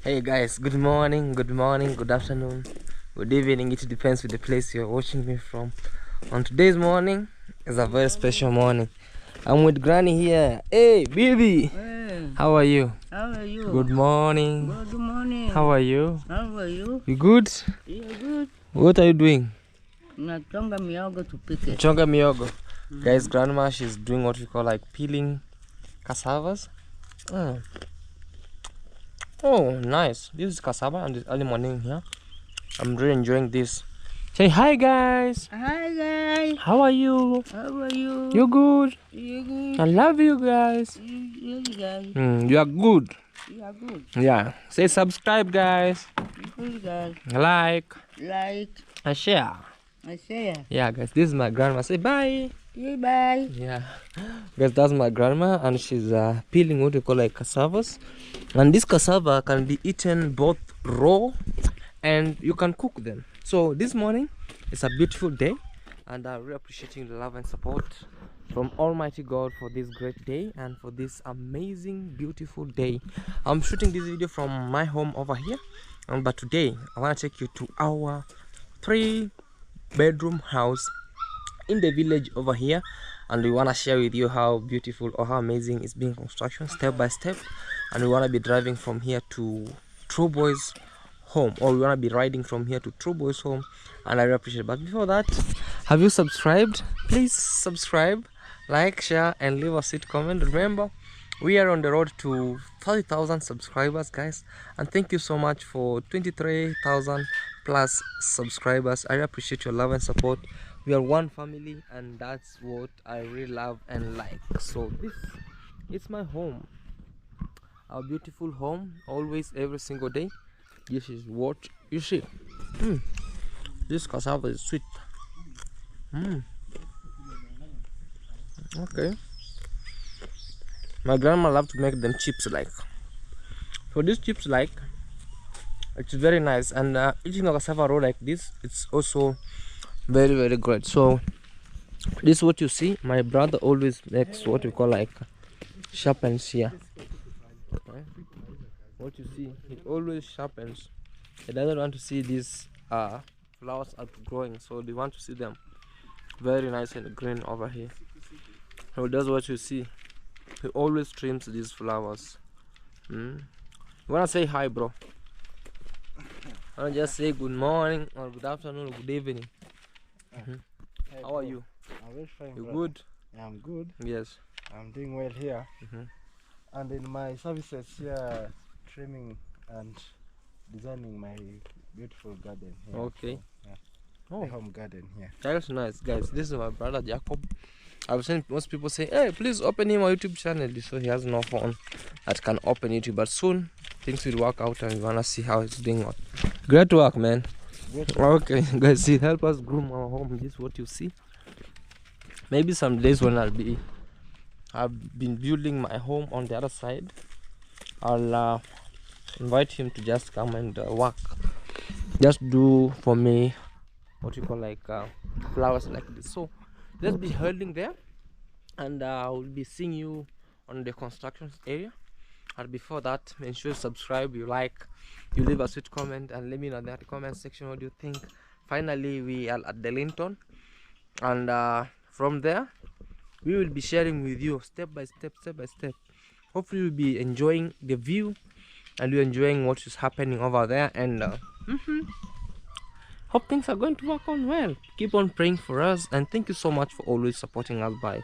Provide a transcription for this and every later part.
Hey guys, good morning, good afternoon, good evening. It depends with the place you're watching me from. On today's morning is a very special morning. I'm with Granny here. Hey baby, Hey, how are you? how are you? Good morning. Good morning. How are you? How are you? You good? Yeah, good. What are you doing? Nachonga mihogo tupike. Chonga miyogo. Guys, grandma, she's doing what we call like peeling cassavas. Mm. Oh, nice. This is cassava and it's early morning here. I'm really enjoying this. Say hi guys. Hi guys. How are you? How are you? You good? You good? I love you guys. You guys. You are good. You are good. Yeah. Say subscribe guys. Good guys. Like Like. and share. I say. Yeah guys, this is my grandma. Say bye. Bye. Yeah. Guys, that's my grandma and she's peeling what we call like cassavas. And this cassava can be eaten both raw and you can cook them. So this morning it's a beautiful day and I'm really appreciating the love and support from Almighty God for this great day and for this amazing beautiful day. I'm shooting this video from my home over here, but today I want to take you to our 3-bedroom house in the village over here, and we want to share with you how beautiful or how amazing it's being construction step by step. And we want to be driving from here to True Boys home, or we want to be riding from here to True Boys home, and I really appreciate it. But before that, have you subscribed? Please subscribe, like, share and leave a sweet comment. Remember, we are on the road to 30,000 subscribers guys, and thank you so much for 23,000 plus subscribers. I really appreciate your love and support. We are one family and that's what I really love and like. So this is my home, our beautiful home, always every single day. This is what you see. This cassava is sweet. Okay, my grandma loved to make them chips like. So these chips like, it's very nice, and eating a cassava roll like this, it's also very great. So this is what you see. My brother always makes what we call like sharpens here. Okay. What you see, it always sharpens. He doesn't want to see these flowers outgrowing, so they want to see them very nice and green over here. So that's what you see. He always trims these flowers. You wanna say hi, bro? I wanna just say good morning or good afternoon or good evening. Hey, How are you? I'm very fine. You brother. good? Yeah, I'm good. Yes. I'm doing well here. And in my services here, trimming and designing my beautiful garden here. Okay. So, yeah, Oh, my home garden here. that's nice, guys. This is my brother Jacob. I've seen most people say, hey, please open him a YouTube channel. So he has no phone that can open YouTube, but soon things will work out and we wanna see how it's doing. Great work, man. Okay, guys, see, help us groom our home. This is what you see. Maybe some days when I've been building my home on the other side, I'll invite him to just come and work, just do for me what you call like flowers like this. So let's be holding there, and I'll be seeing you on the construction area. And before that, make sure you subscribe, you like, you leave a sweet comment, and let me know in the comment section what you think. Finally, we are at the Linton, and from there we will be sharing with you step by step. Hopefully you'll be enjoying the view and you're enjoying what is happening over there, and hope things are going to work on well. Keep on praying for us, and thank you so much for always supporting us by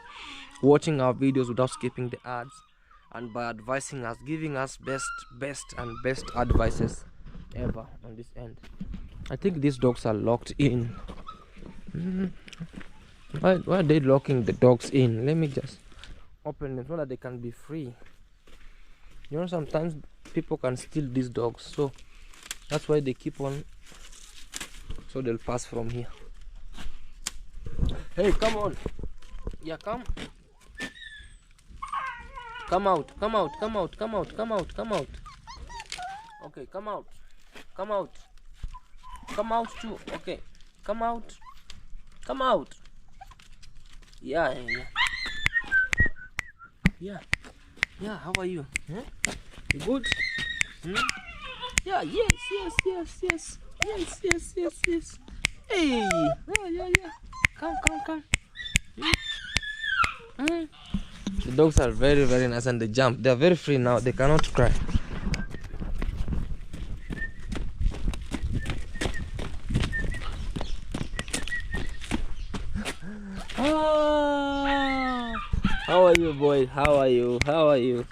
watching our videos without skipping the ads, and by advising us, giving us best advices ever on this end. I think these dogs are locked in. Why are they locking the dogs in? Let me just open them so that they can be free. You know, sometimes people can steal these dogs, so that's why they keep on so they'll pass from here. Hey, come on. Yeah, come. Come out, come out, come out, come out, come out, come out. Okay, come out. Come out. Come out too. Okay. Come out. Come out. Yeah, yeah, yeah. Yeah. Yeah, how are you? Huh? You good? Hmm? Yeah, yes, yes, yes, yes. Yes, yes, yes, yes. Hey! Yeah, yeah, yeah. Come, come, come. Hmm? The dogs are very, very nice and they jump. They are very free now. They cannot cry. Ah, how are you, boy? How are you? How are you?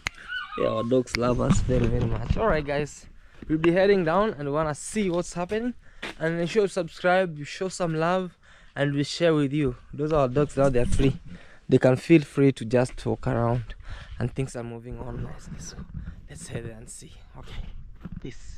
Yeah, our dogs love us very, very much. Alright, guys, we'll be heading down and we want to see what's happening. And make sure you subscribe, you show some love, and we share with you. Those are our dogs now, they're free. They can feel free to just walk around and things are moving on nicely. So let's head there and see. Okay, peace.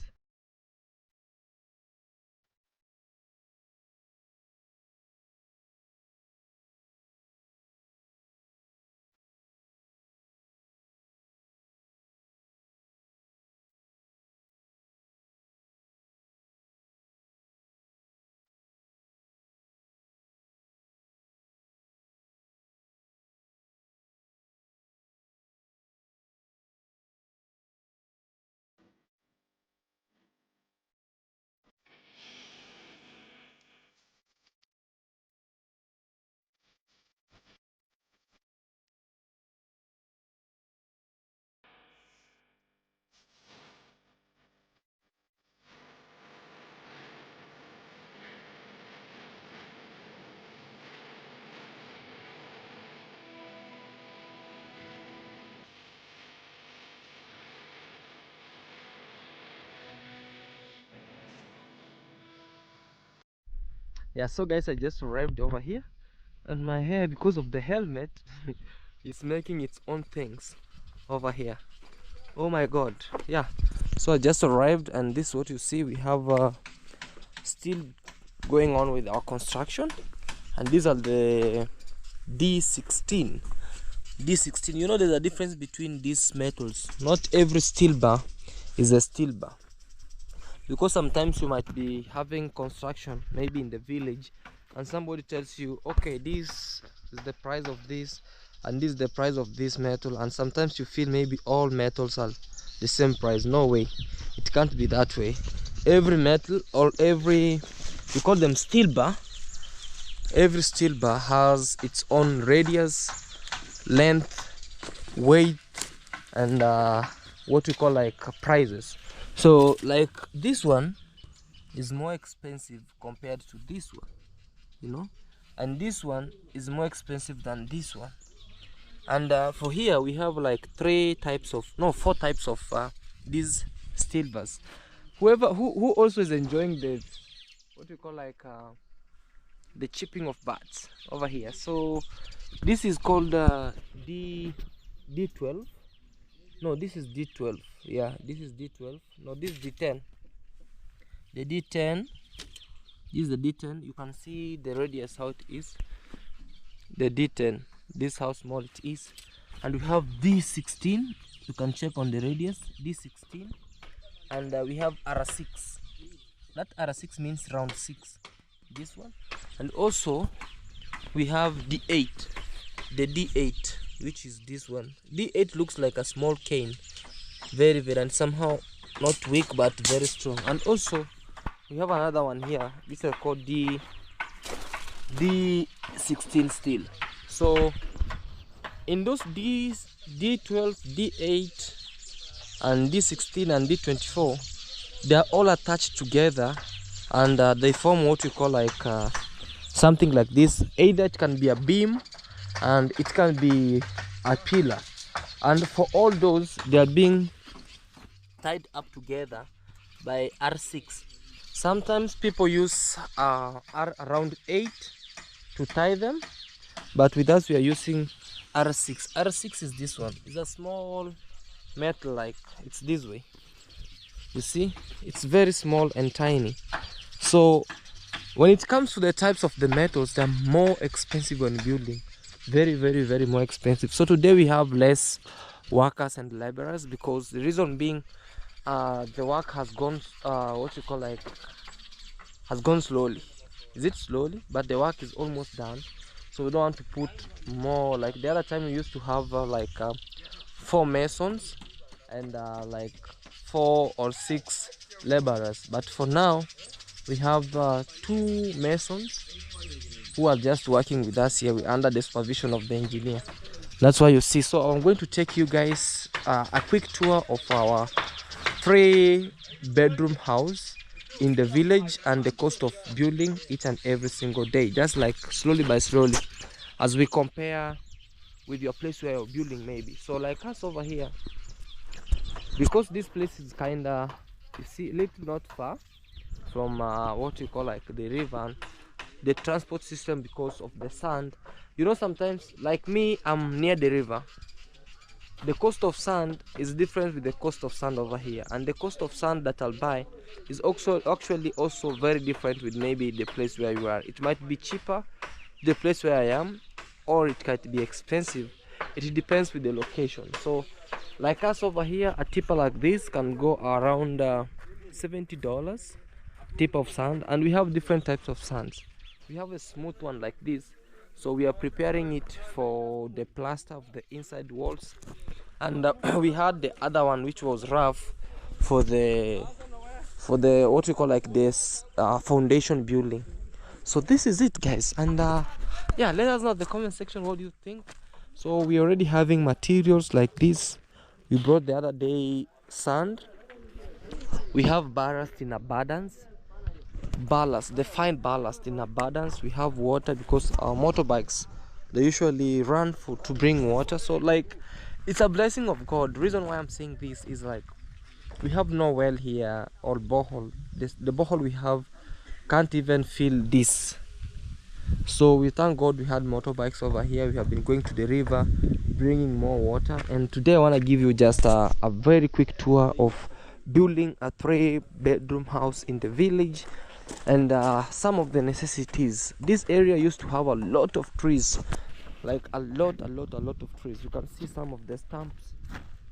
Yeah, so guys, I just arrived over here and my hair, because of the helmet, is making its own things over here. Oh my god. Yeah, so I just arrived and this is what you see. We have still going on with our construction, and these are the D16. You know, there's a difference between these metals. Not every steel bar is a steel bar, because sometimes you might be having construction maybe in the village and somebody tells you, okay, this is the price of this and this is the price of this metal, and sometimes you feel maybe all metals are the same price. No way, it can't be that way. Every metal, or every, we call them steel bar, every steel bar has its own radius, length, weight, and what we call like prices. So like this one is more expensive compared to this one, you know, and this one is more expensive than this one. And for here we have like four types of these steel bars. Who also is enjoying the, what we call like the chipping of bats over here. So this is called D12. No, this is D12. Yeah, this is D12. No, this is D10. The D10, this is the D10. You can see the radius how it is. The D10, this how small it is. And we have D16. You can check on the radius, D16. And we have R6. That R6 means round 6. This one. And also we have D8. The D8, which is this one. D8 looks like a small cane. Very, very, and somehow not weak but very strong. And also we have another one here. These are called D16 steel. So in those D12, D8 and D16 and D24, they are all attached together, and they form what we call like something like this. Either it can be a beam and it can be a pillar, and for all those they are being tied up together by R6. Sometimes people use around 8 to tie them, but with us we are using R6. R6 is this one. It's a small metal, like it's this way. You see, it's very small and tiny. So when it comes to the types of the metals, they're more expensive when building. Very, very, very more expensive. So today we have less workers and laborers, because the reason being, the work has gone what you call like has gone slowly. Is it slowly? But the work is almost done. So we don't want to put more. Like the other time we used to have 4 masons and like 4 or 6 laborers. But for now we have 2 masons who are just working with us here under the supervision of the engineer. That's why you see. So I'm going to take you guys a quick tour of our 3-bedroom house in the village and the cost of building each and every single day, just like slowly by slowly, as we compare with your place where you're building maybe. So like us over here, because this place is kinda, you see, a little not far from what you call like the river, the transport system, because of the sand. You know, sometimes like me, I'm near the river. The cost of sand is different with the cost of sand over here, and the cost of sand that I'll buy is also actually also very different with maybe the place where you are. It might be cheaper the place where I am, or it might be expensive. It depends with the location. So like us over here, a tipper like this can go around $70 tip of sand, and we have different types of sands. We have a smooth one like this, so we are preparing it for the plaster of the inside walls, and we had the other one which was rough for the what you call like this foundation building. So this is it, guys, and yeah, let us know in the comment section what do you think. So we already having materials like this. We brought the other day sand. We have ballast in abundance. Ballast, the fine ballast in abundance. We have water, because our motorbikes, they usually run to bring water. So like, it's a blessing of God. The reason why I'm saying this is like, we have no well here or borehole. The borehole we have can't even fill this. So we thank God we had motorbikes over here. We have been going to the river bringing more water, and today I want to give you just a very quick tour of building a 3-bedroom house in the village, and some of the necessities. This area used to have a lot of trees, like a lot of trees. You can see some of the stumps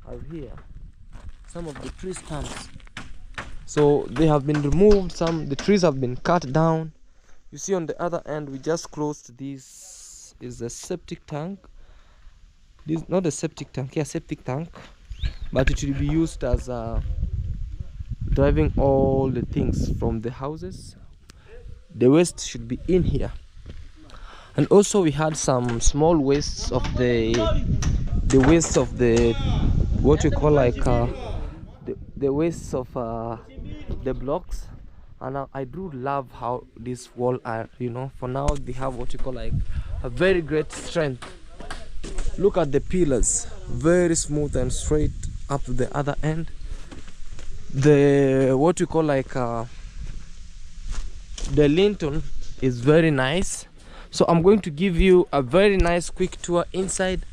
out here, some of the tree stumps. So they have been removed, the trees have been cut down. You see on the other end, we just closed this is a septic tank. This not a septic tank, yeah, septic tank, but it will be used as driving all the things from the houses. The waste should be in here. And also we had some small wastes of the waste of the what you call like the wastes of the blocks. And I do love how this wall are, you know, for now they have what you call like a very great strength. Look at the pillars, very smooth and straight up to the other end. The what you call like the lintel is very nice. So I'm going to give you a very nice quick tour inside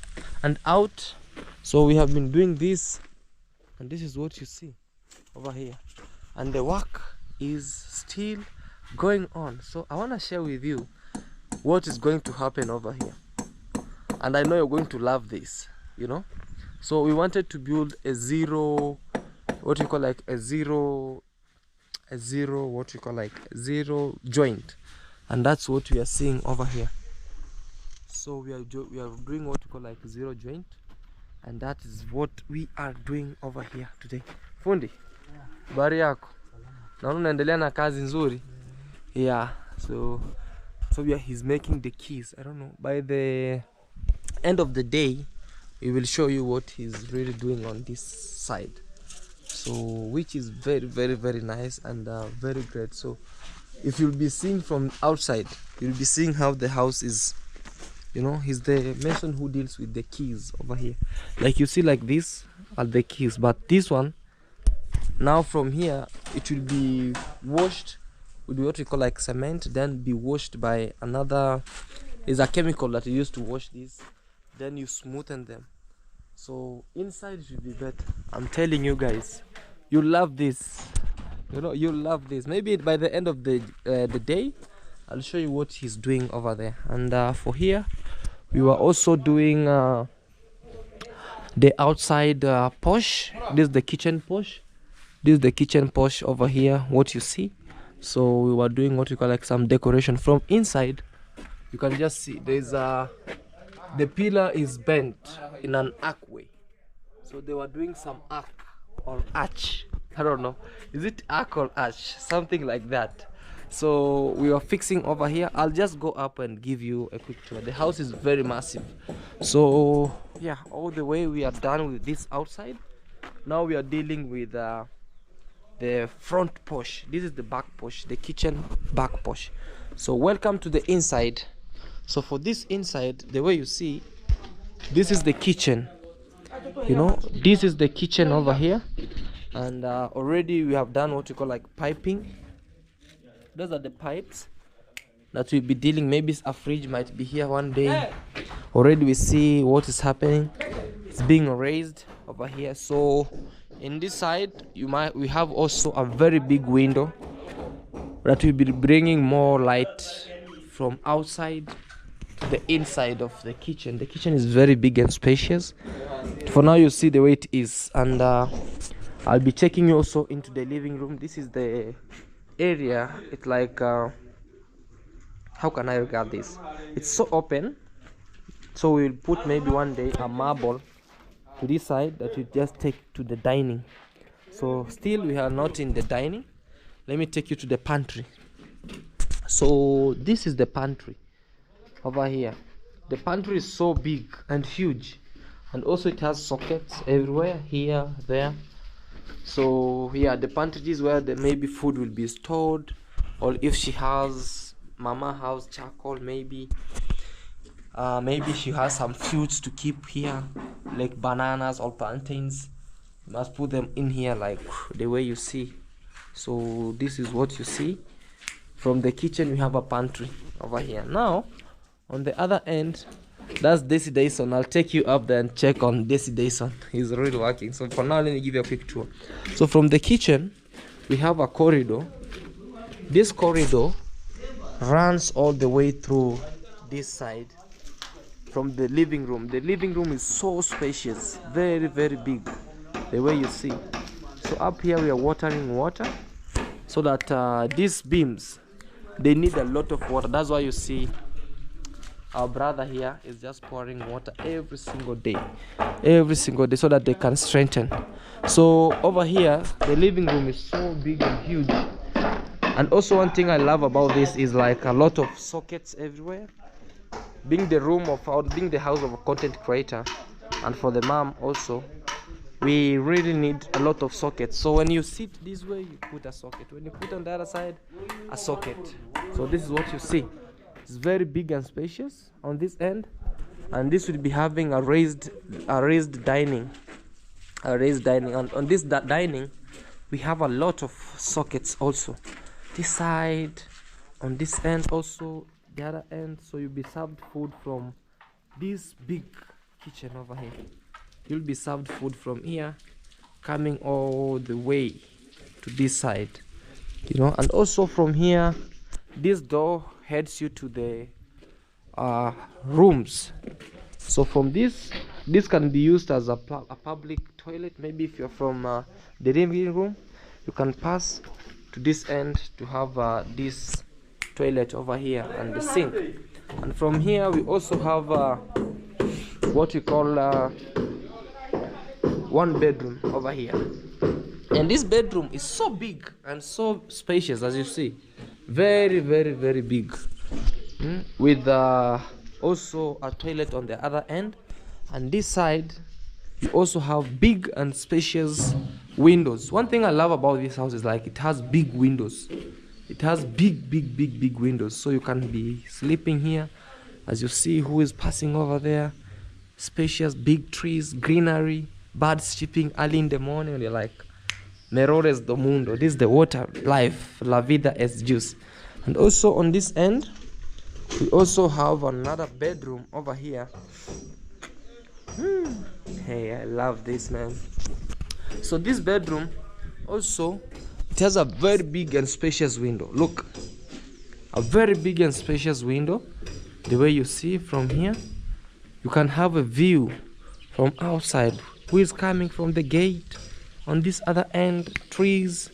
and out. So we have been doing this, and this is what you see over here, and the work is still going on. So I want to share with you what is going to happen over here, and I know you're going to love this, you know. So we wanted to build a zero what you call like a zero what you call like zero joint, and that's what we are seeing over here. So we are doing what you call like zero joint, and that is what we are doing over here today. Fundi, bari yako, naona unaendelea na kazi nzuri. Yeah, so he's making the keys. I don't know, by the end of the day we will show you what he's really doing on this side, so which is very nice and very great. So if you'll be seeing from outside, you'll be seeing how the house is, you know. He's the mason who deals with the keys over here. Like you see, like this are the keys, but this one now from here it will be washed with what we call like cement, then be washed by another, is a chemical that you use to wash these, then you smoothen them. So inside it will be better. I'm telling you guys, you love this, you know, you love this. Maybe by the end of the day I'll show you what he's doing over there. And for here, we were also doing the outside porch. This is the kitchen porch. This is the kitchen porch over here, what you see. So we were doing what you call like some decoration from inside. You can just see there's the pillar is bent in an archway. So they were doing some arch or arch. I don't know. Is it arch or arch? Something like that. So we are fixing over here. I'll just go up and give you a quick tour. The house is very massive. So yeah, all the way we are done with this outside. Now we are dealing with the front porch. This is the back porch, the kitchen back porch. So welcome to the inside. So for this inside, the way you see, this is the kitchen. You know, this is the kitchen over here. And already we have done what you call like piping. Those are the pipes that we'll be dealing. Maybe a fridge might be here one day. Already we see what is happening. It's being raised over here. So in this side we have also a very big window that will be bringing more light from outside to the inside of the kitchen. The kitchen is very big and spacious. For now you see the way it is. And I'll be taking you also into the living room. This is the area. It's like how can I regard this? It's so open. So we'll put maybe one day a marble to this side that we just take to the dining. So still we are not in the dining. Let me take you to the pantry. So this is the pantry over here. The pantry is so big and huge, and also it has sockets everywhere, here, there. So yeah, the pantry is where the maybe food will be stored, or if she has mama house charcoal, maybe she has some fruits to keep here, like bananas or plantains. You must put them in here like the way you see. So this is what you see. From the kitchen we have a pantry over here. Now on the other end, that's Desi Dyson. I'll take you up there and check on Desi Dyson. He's really working. So for now, let me give you a quick tour. So from the kitchen, we have a corridor. This corridor runs all the way through this side from the living room. The living room is so spacious, very, very big, the way you see. So up here, we are watering water so that these beams, they need a lot of water. That's why you see our brother here is just pouring water every single day, so that they can strengthen. So over here, the living room is so big and huge. And also one thing I love about this is like a lot of sockets everywhere. Being the house of a content creator, and for the mom also, we really need a lot of sockets. So when you sit this way, you put a socket. When you put on the other side, a socket. So this is what you see. It's very big and spacious on this end, and this will be having a raised dining. And on this dining, we have a lot of sockets also. This side, on this end also, the other end. So you'll be served food from this big kitchen over here. You'll be served food from here, coming all the way to this side, you know. And also from here, this door heads you to the rooms. So from this can be used as a public toilet. Maybe if you're from the living room, you can pass to this end to have this toilet over here and the sink. And from here we also have what we call one bedroom over here. And this bedroom is so big and so spacious, as you see. Very, very, very big. With also a toilet on the other end. And this side, you also have big and spacious windows. One thing I love about this house is like it has big windows. It has big windows. So you can be sleeping here. As you see who is passing over there. Spacious, big trees, greenery, birds chirping early in the morning. And you're like, Merores do mundo. This is the water life. La vida es juice. And also on this end, we also have another bedroom over here. Hey, I love this, man. So this bedroom also, it has a very big and spacious window. Look, a very big and spacious window. The way you see from here, you can have a view from outside. Who is coming from the gate? On this other end, trees,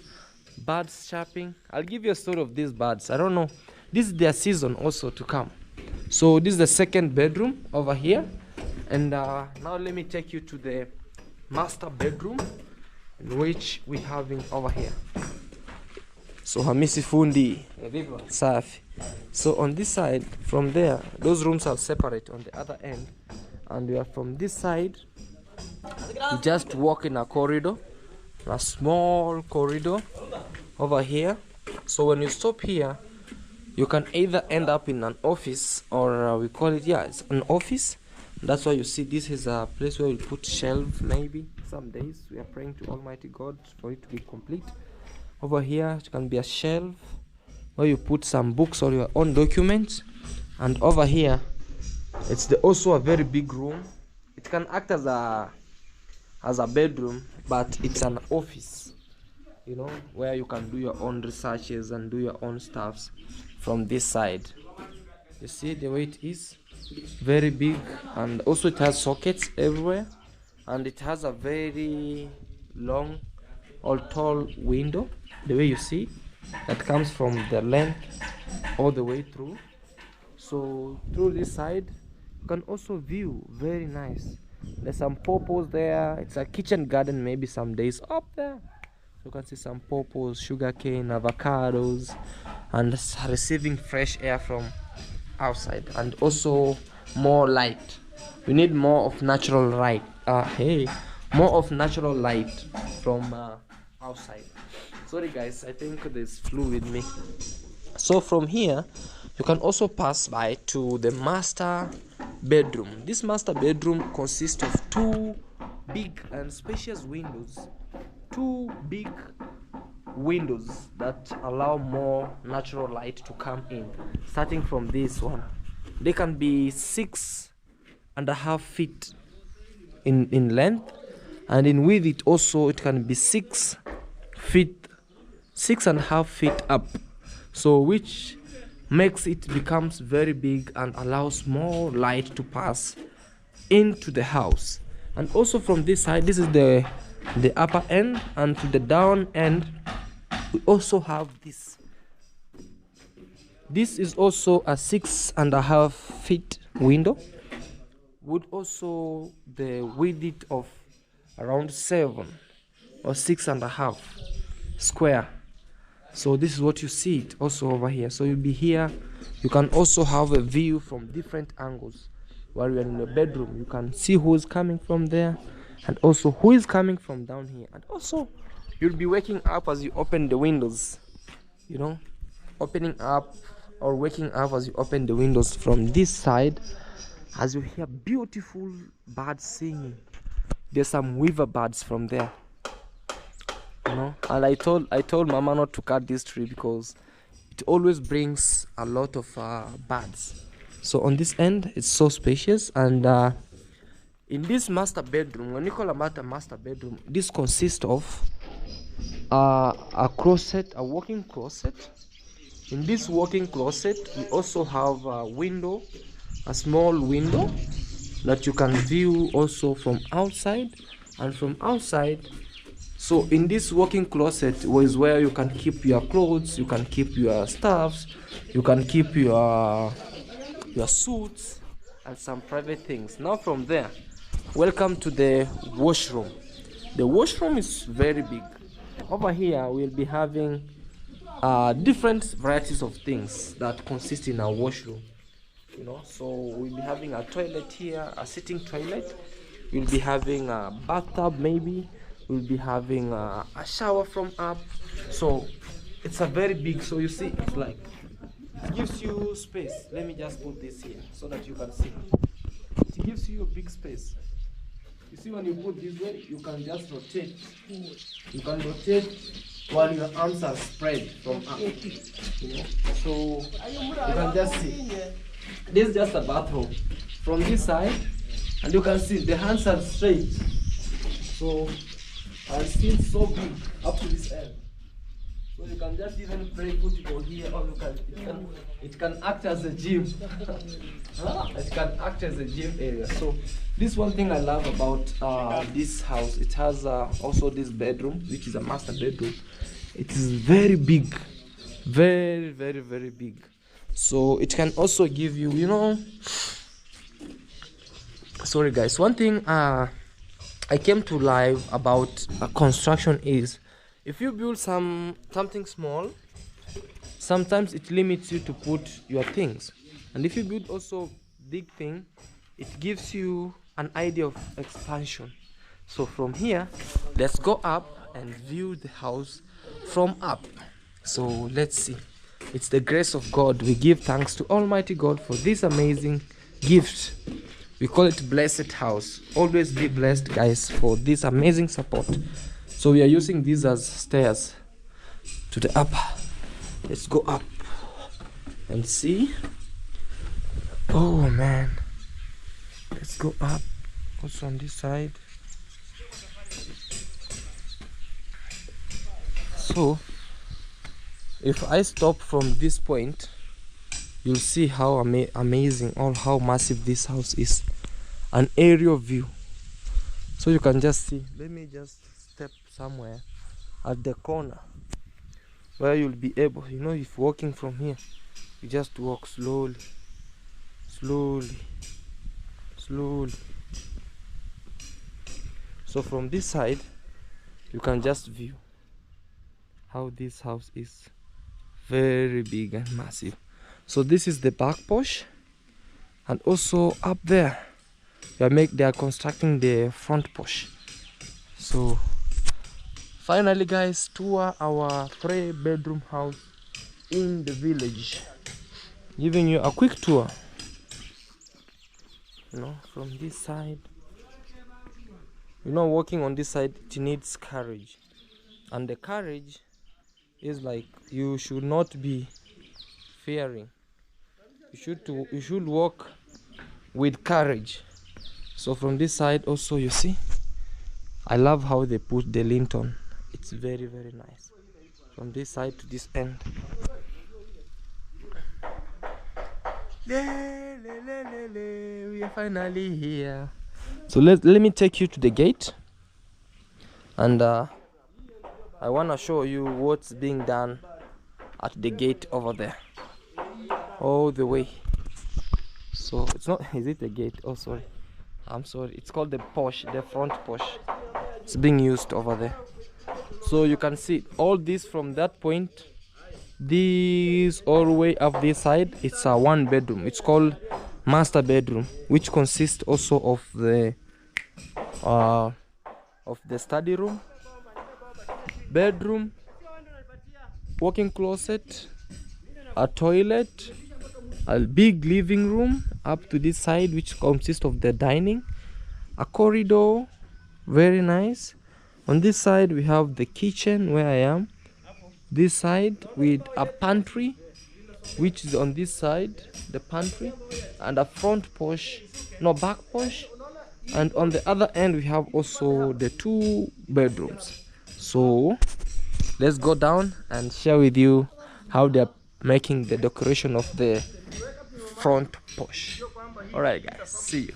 birds chirping. I'll give you a story of these birds. I don't know. This is their season also to come. So this is the second bedroom over here. And now let me take you to the master bedroom, in which we having over here. So Hamisi Fundi, Safi. So on this side, from there, those rooms are separate on the other end. And we are from this side, you just walk in a corridor, a small corridor over here. So when you stop here, you can either end up in an office, or we call it, yeah, it's an office. That's why you see this is a place where we put shelf. Maybe some days we are praying to Almighty God for it to be complete. Over here it can be a shelf where you put some books or your own documents. And over here it's also a very big room. It can act as a bedroom, but it's an office, you know, where you can do your own researches and do your own stuffs from this side. You see the way it is, very big. And also it has sockets everywhere, and it has a very long or tall window, the way you see, that comes from the length all the way through. So through this side you can also view, very nice. There's some pawpaws there. It's a kitchen garden, maybe some days up there. So you can see some pawpaws, sugarcane, avocados, and receiving fresh air from outside. And also more light. We need more of natural light. More of natural light from outside. Sorry guys, I think there's flu with me. So from here you can also pass by to the master bedroom. This master bedroom consists of two big and spacious windows. Two big windows that allow more natural light to come in. Starting from this one, they can be 6.5 feet in length, and in width it also it can be 6 feet, 6.5 feet up. So which makes it becomes very big and allows more light to pass into the house. And also from this side, this is the upper end, and to the down end we also have this. This is also a 6.5 feet window with also the width of around 7 or 6.5 square. So this is what you see it also over here. So you'll be here, you can also have a view from different angles. While you're in the bedroom, you can see who is coming from there, and also who is coming from down here. And also you'll be waking up as you open the windows, you know, opening up or waking up as you open the windows from this side, as you hear beautiful birds singing. There's some weaver birds from there, you know. And I told mama not to cut this tree because it always brings a lot of birds. So on this end it's so spacious. And in this master bedroom, when you call a master bedroom, this consists of a closet, a walking closet. In this walking closet we also have a window, a small window that you can view also from outside. And from outside, so in this walking closet is where you can keep your clothes, you can keep your stuffs, you can keep your suits and some private things. Now from there, welcome to the washroom. The washroom is very big. Over here we'll be having different varieties of things that consist in our washroom, you know. So we'll be having a toilet here, a sitting toilet. We'll be having a bathtub, maybe we'll be having a shower from up. So it's a very big, so you see it's like, it gives you space. Let me just put this here so that you can see. It gives you a big space. You see, when you put this way, you can just rotate. You can rotate while your arms are spread from up, you know. So you can just see. This is just a bathroom from this side, and you can see the hands are straight. So and still so big up to this end. So you can just even play football here, or it can act as a gym. It can act as a gym area. So this one thing I love about this house. It has also this bedroom, which is a master bedroom. It is very big, very very big. So it can also give you, you know. Sorry guys. One thing I came to live about construction is, if you build something small, sometimes it limits you to put your things, and if you build also big thing, it gives you an idea of expansion. So from here, let's go up and view the house from up. So let's see. It's the grace of God. We give thanks to Almighty God for this amazing gift. We call it blessed house. Always be blessed guys for this amazing support. So we are using these as stairs to the upper. Let's go up and see. Oh man, let's go up. Also on this side. So if I stop from this point, you'll see how amazing or how massive this house is. An aerial view. So you can just see. Let me just step somewhere at the corner where you'll be able, you know, if walking from here, you just walk slowly, slowly, slowly. So from this side, you can just view how this house is. Very big and massive. So this is the back porch, and also up there they are constructing the front porch. So finally guys, tour our 3-bedroom house in the village, giving you a quick tour, you know, from this side. You know, walking on this side, it needs courage, and the courage is like, you should not be fearing. You should walk with courage. So from this side also, you see, I love how they put the linton. It's very nice. From this side to this end. We are finally here. So let me take you to the gate, and I want to show you what's being done at the gate over there, all the way. So it's not, is it a gate? Oh sorry, I'm sorry, it's called the porch, the front porch. It's being used over there. So you can see all this from that point, this all the way up this side. It's a 1-bedroom. It's called master bedroom, which consists also of the study room, bedroom, walk-in closet, a toilet, a big living room up to this side, which consists of the dining, a corridor, very nice. On this side we have the kitchen where I am, this side with a pantry, which is on this side, the pantry, and a front porch, no, back porch. And on the other end we have also the 2 bedrooms. So let's go down and share with you how they're making the decoration of the front porch. All right guys, see you.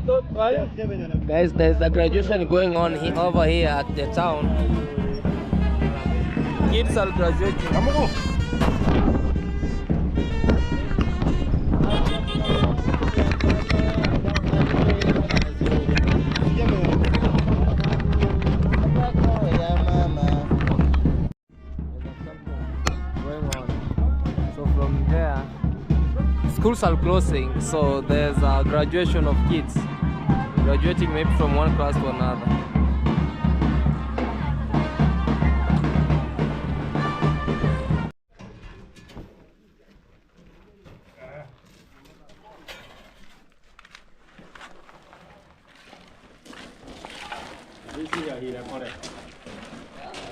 Guys, there's a graduation going on over here at the town. Kids are graduating. Schools are closing, so there's a graduation of kids graduating maybe from one class to another.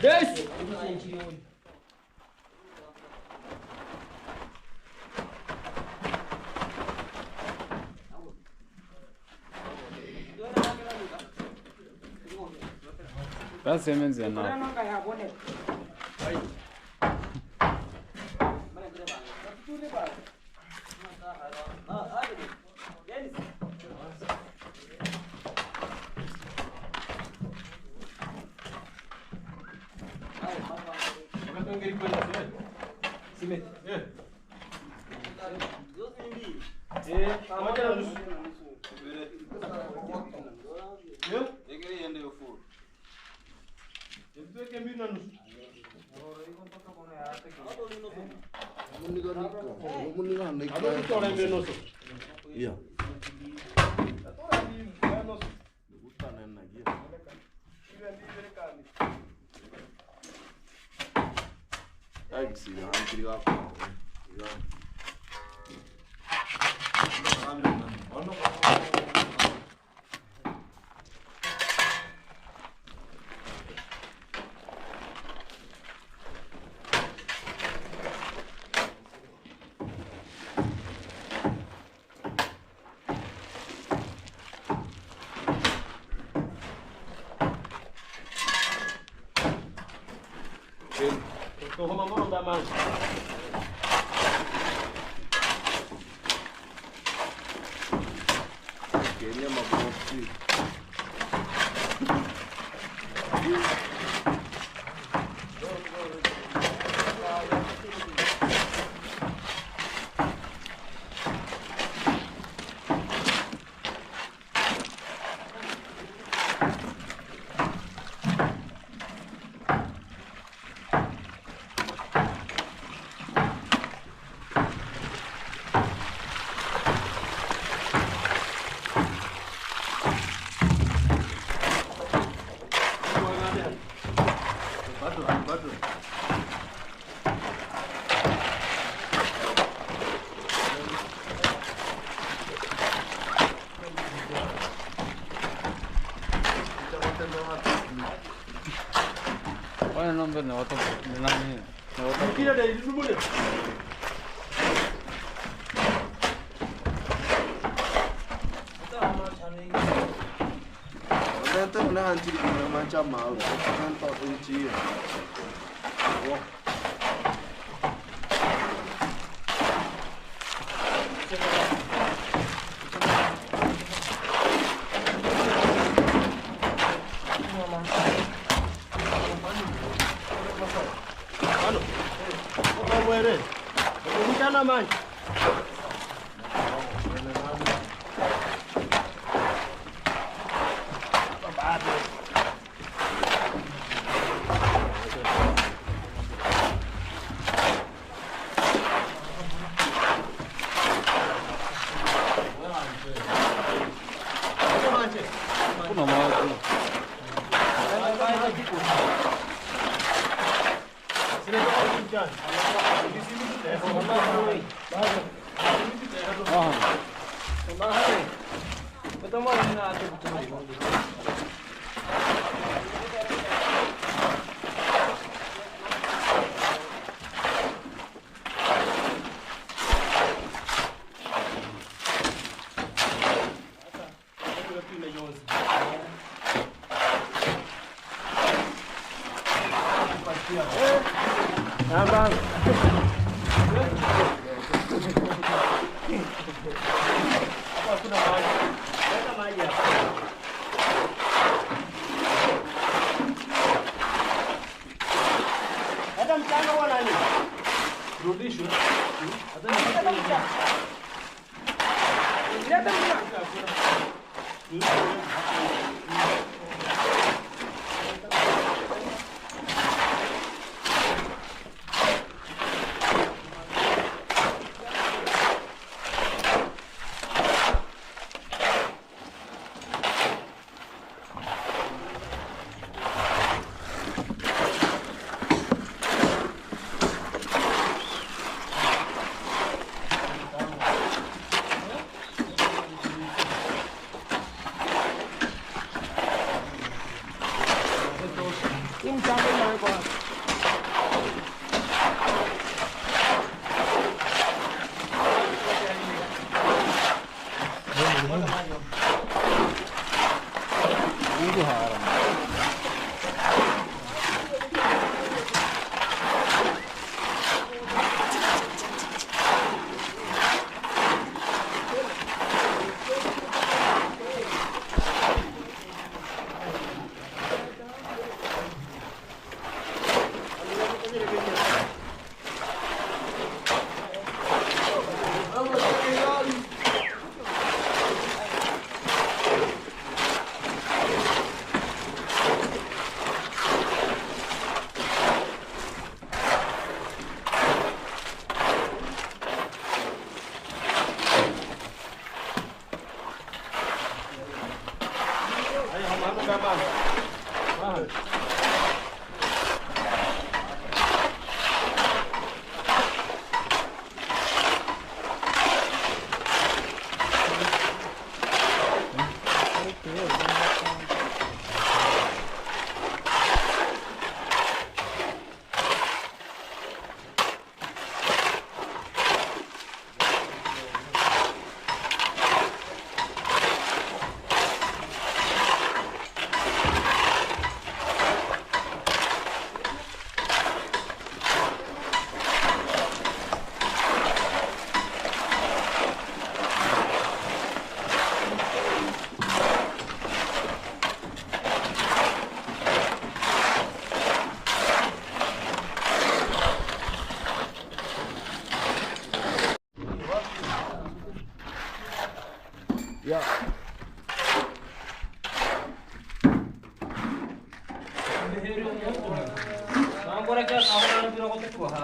Yes! That's Siemens enough. Yeah.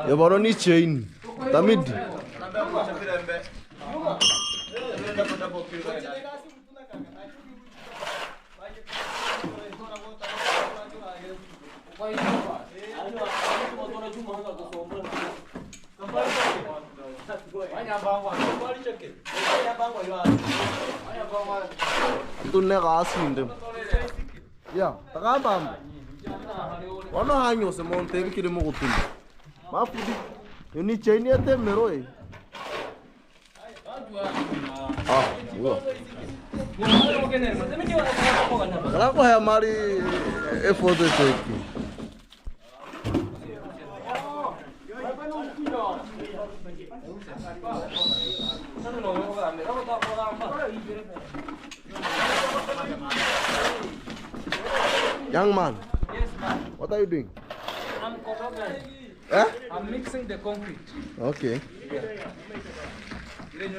Ya baru ni chain. Tamid. Tu ne kasih ndem. Ya, tak apa. Wano hanyo se monte kiri mo kutul. Mafudi. Yoni chain ya te meroi. Ah, gua. Kenapa ya mari foto itu? Young man. Yes, man. What are you doing? I'm concrete. Eh? I'm mixing the concrete. Okay. It's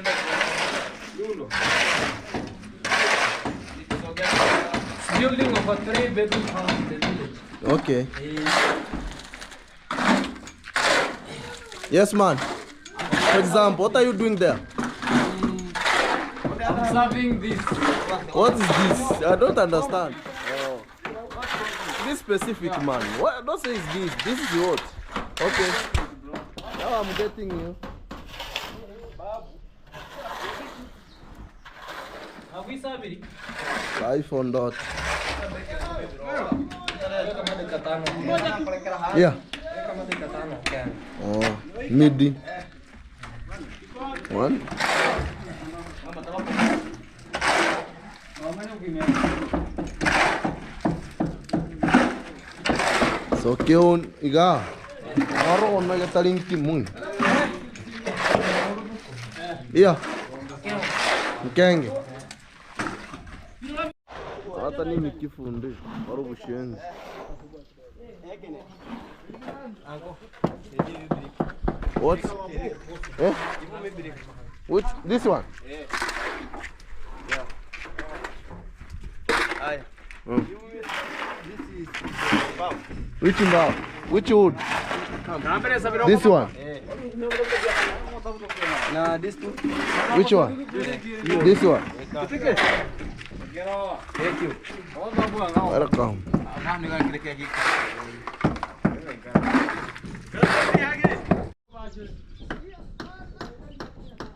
building of a 3-bedroom house in the village. Okay. Yes, man. For example, what are you doing there? I'm serving this. What is this? I don't understand. This specific man. What? Don't say it's this. This is what? Okay. Now I'm getting you. Have we served? Life on dot. Yeah. Oh, midi. One. So kion iga. Aro on na taling timung. Iya. Mkenge. Hata ni mikifunde. Aro bushenzi. What? Eh? Which? This one? Mm. Which bow? Which wood? This one? Nah, this two. Which one? This one? Thank you. Welcome.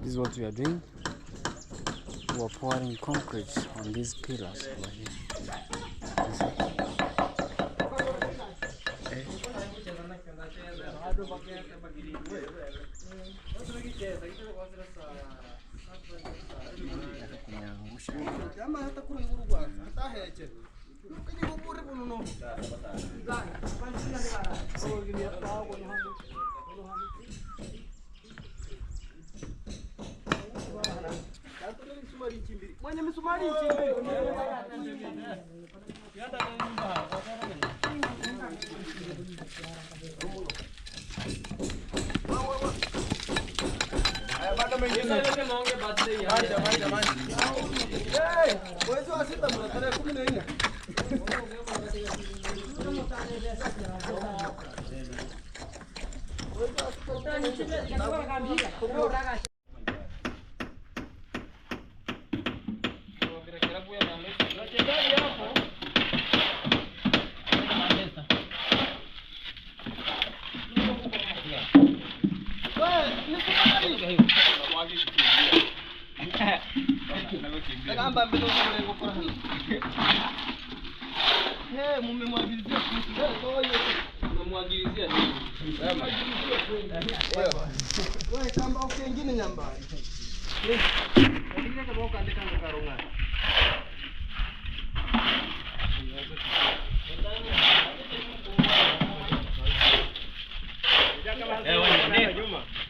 This is what we are doing. We are pouring concrete on these pillars over here.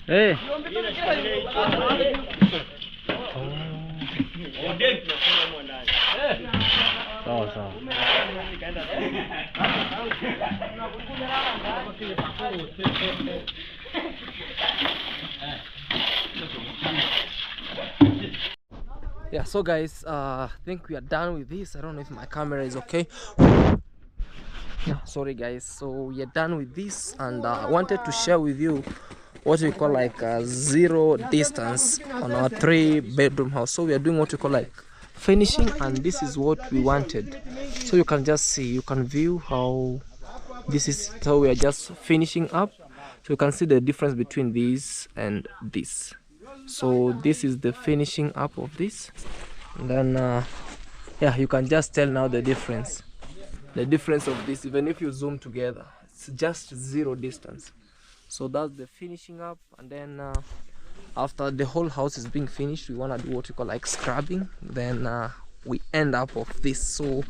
Hey. Sawa sawa. Yeah, so guys, I think we are done with this. I don't know if my camera is okay. Yeah, sorry guys. So we are done with this, and I wanted to share with you what we call like zero distance on our 3-bedroom house. So we are doing what we call like finishing, and this is what we wanted. So you can just see, you can view how this is. So we are just finishing up, so you can see the difference between this and this. So this is the finishing up of this, and then yeah, you can just tell now the difference of this. Even if you zoom together, it's just zero distance. So that's the finishing up, and then after the whole house is being finished, we want to do what we call like scrubbing. Then we end up of this. So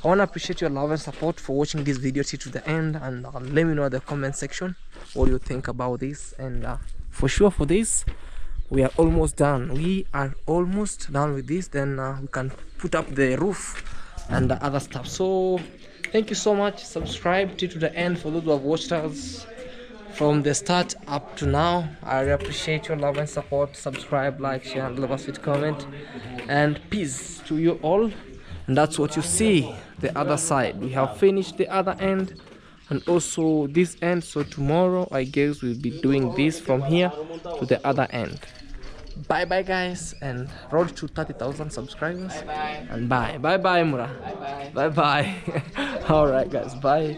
I want to appreciate your love and support for watching this video to the end, and let me know in the comment section what you think about this. And for sure, for this, we are almost done. We are almost done with this. Then we can put up the roof and the other stuff. So thank you so much. Subscribe to the end for those who have watched us from the start up to now. I appreciate your love and support. Subscribe, like, share, and leave us with comment. And peace to you all. And that's what you see the other side. We have finished the other end and also this end. So tomorrow I guess we'll be doing this from here to the other end. Bye bye guys, and road to 30,000 subscribers. Bye bye. And bye bye Mura. Bye bye. All right guys, bye.